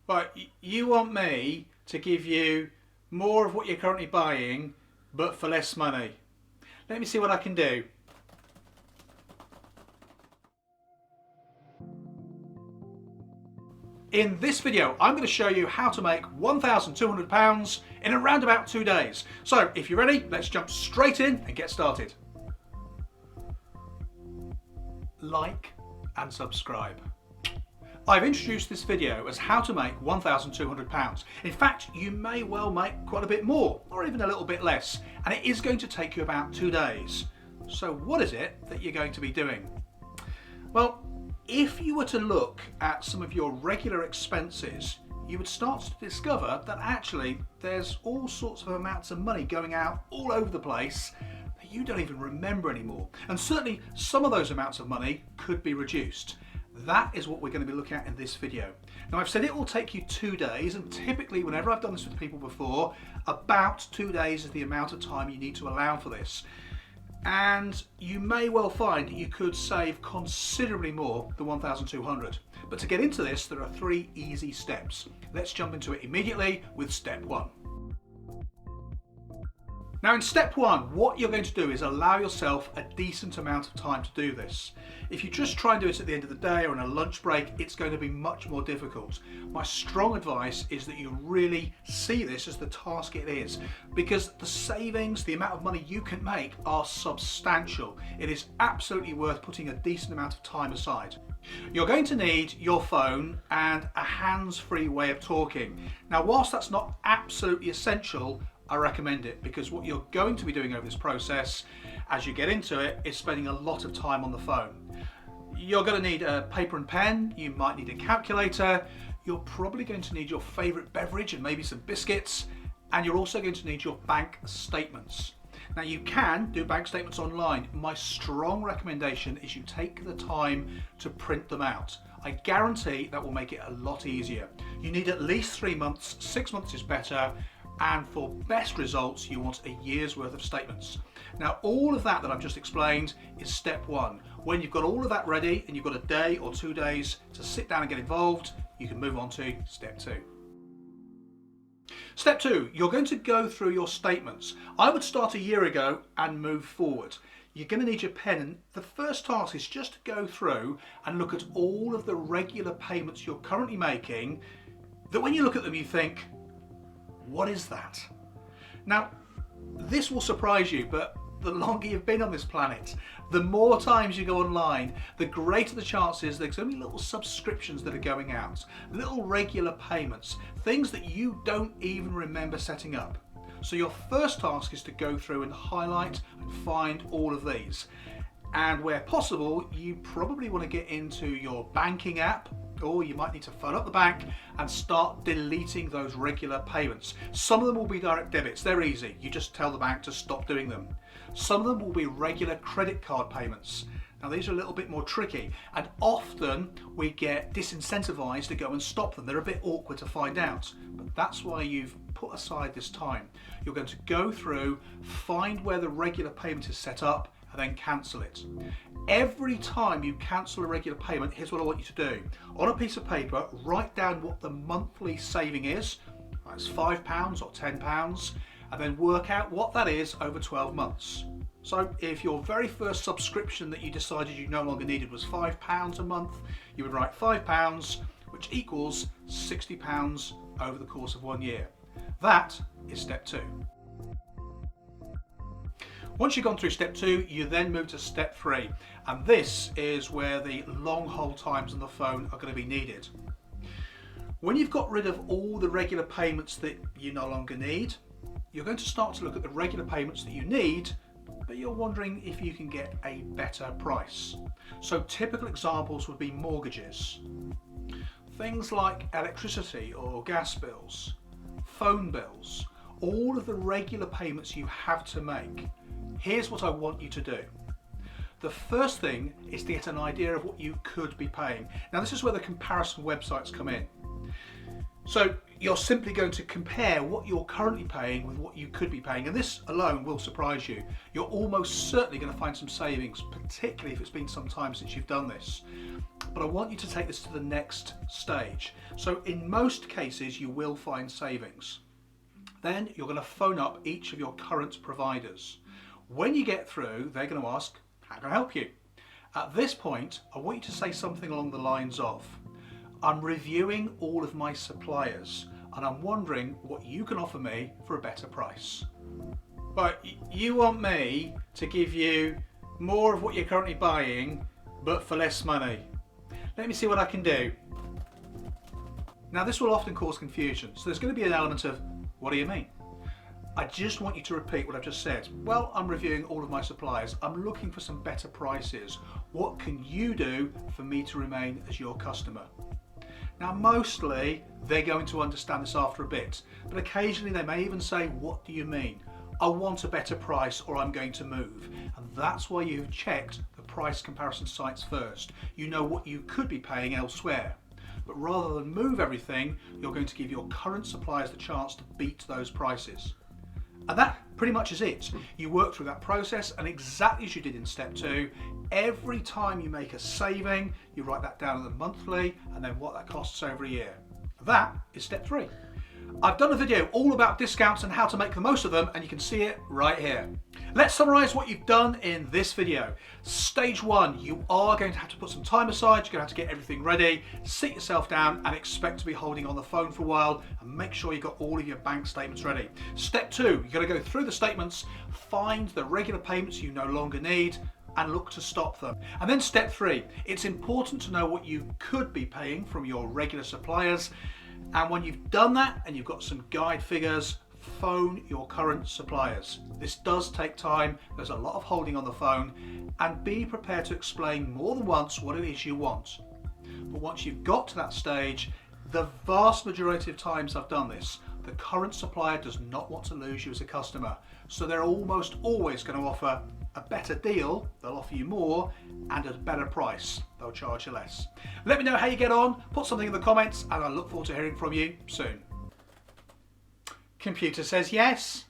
Right, you want me to give you more of what you're currently buying, but for less money. Let me see what I can do. In this video, I'm going to show you how to make £1,200 in around about 2 days. So if you're ready, let's jump straight in and get started. Like and subscribe. I've introduced this video as how to make £1,200. In fact, you may well make quite a bit more, or even a little bit less, and it is going to take you about 2 days. So what is it that you're going to be doing? Well, if you were to look at some of your regular expenses, you would start to discover that actually there's all sorts of amounts of money going out all over the place that you don't even remember anymore. And certainly some of those amounts of money could be reduced. That is what we're going to be looking at in this video. Now, I've said it will take you 2 days, and typically whenever I've done this with people before, about 2 days is the amount of time you need to allow for this. And you may well find that you could save considerably more than 1,200. But to get into this, there are 3 easy steps. Let's jump into it immediately with step 1. Now in step 1, what you're going to do is allow yourself a decent amount of time to do this. If you just try and do it at the end of the day or on a lunch break, it's going to be much more difficult. My strong advice is that you really see this as the task it is, because the savings, the amount of money you can make are substantial. It is absolutely worth putting a decent amount of time aside. You're going to need your phone and a hands-free way of talking. Now, whilst that's not absolutely essential, I recommend it, because what you're going to be doing over this process as you get into it is spending a lot of time on the phone. You're going to need a paper and pen, you might need a calculator, you're probably going to need your favourite beverage and maybe some biscuits, and you're also going to need your bank statements. Now, you can do bank statements online. My strong recommendation is you take the time to print them out. I guarantee that will make it a lot easier. You need at least 3 months, 6 months is better, and for best results you want a year's worth of statements. Now, all of that I've just explained is step 1. When you've got all of that ready and you've got a day or 2 days to sit down and get involved, you can move on to step 2. Step 2, you're going to go through your statements. I would start a year ago and move forward. You're going to need your pen, and the first task is just to go through and look at all of the regular payments you're currently making that when you look at them you think, what is that? Now, this will surprise you, but the longer you've been on this planet, the more times you go online, the greater the chances there's going to be little subscriptions that are going out, little regular payments, things that you don't even remember setting up. So your first task is to go through and highlight and find all of these. And where possible, you probably want to get into your banking app, or you might need to phone up the bank and start deleting those regular payments. Some of them will be direct debits, they're easy. You just tell the bank to stop doing them. Some of them will be regular credit card payments. Now, these are a little bit more tricky, and often we get disincentivized to go and stop them. They're a bit awkward to find out, but that's why you've put aside this time. You're going to go through, find where the regular payment is set up, and then cancel it. Every time you cancel a regular payment, here's what I want you to do. On a piece of paper, write down what the monthly saving is. That's £5 or £10, and then work out what that is over 12 months. So if your very first subscription that you decided you no longer needed was £5 a month, you would write £5, which equals £60 over the course of 1 year. That is step 2. Once you've gone through step 2, you then move to step 3, and this is where the long hold times on the phone are going to be needed. When you've got rid of all the regular payments that you no longer need, you're going to start to look at the regular payments that you need, but you're wondering if you can get a better price. So typical examples would be mortgages, things like electricity or gas bills, phone bills, all of the regular payments you have to make. Here's what I want you to do. The first thing is to get an idea of what you could be paying. Now, this is where the comparison websites come in. So you're simply going to compare what you're currently paying with what you could be paying, and this alone will surprise you. You're almost certainly going to find some savings, particularly if it's been some time since you've done this. But I want you to take this to the next stage. So in most cases you will find savings. Then you're going to phone up each of your current providers. When you get through, they're going to ask, how can I help you? At this point, I want you to say something along the lines of, I'm reviewing all of my suppliers and I'm wondering what you can offer me for a better price. But you want me to give you more of what you're currently buying, but for less money. Let me see what I can do. Now this will often cause confusion, so there's going to be an element of, what do you mean? I just want you to repeat what I've just said. Well, I'm reviewing all of my suppliers. I'm looking for some better prices. What can you do for me to remain as your customer? Now mostly they're going to understand this after a bit, but occasionally they may even say, what do you mean? I want a better price or I'm going to move. And that's why you've checked the price comparison sites first. You know what you could be paying elsewhere. But rather than move everything, you're going to give your current suppliers the chance to beat those prices. And that pretty much is it. You work through that process, and exactly as you did in step 2, every time you make a saving, you write that down in the monthly and then what that costs over a year. That is step 3. I've done a video all about discounts and how to make the most of them, and you can see it right here. Let's summarize what you've done in this video. Stage 1, you are going to have to put some time aside. You're going to have to get everything ready, sit yourself down and expect to be holding on the phone for a while, and make sure you've got all of your bank statements ready. Step 2, you're going to go through the statements, find the regular payments you no longer need, and look to stop them. And then step 3, it's important to know what you could be paying from your regular suppliers. And when you've done that and you've got some guide figures, phone your current suppliers. This does take time, there's a lot of holding on the phone, and be prepared to explain more than once what it is you want. But once you've got to that stage, the vast majority of times I've done this, the current supplier does not want to lose you as a customer. So they're almost always going to offer a better deal, they'll offer you more, and at a better price, they'll charge you less. Let me know how you get on, put something in the comments, and I look forward to hearing from you soon. Computer says yes.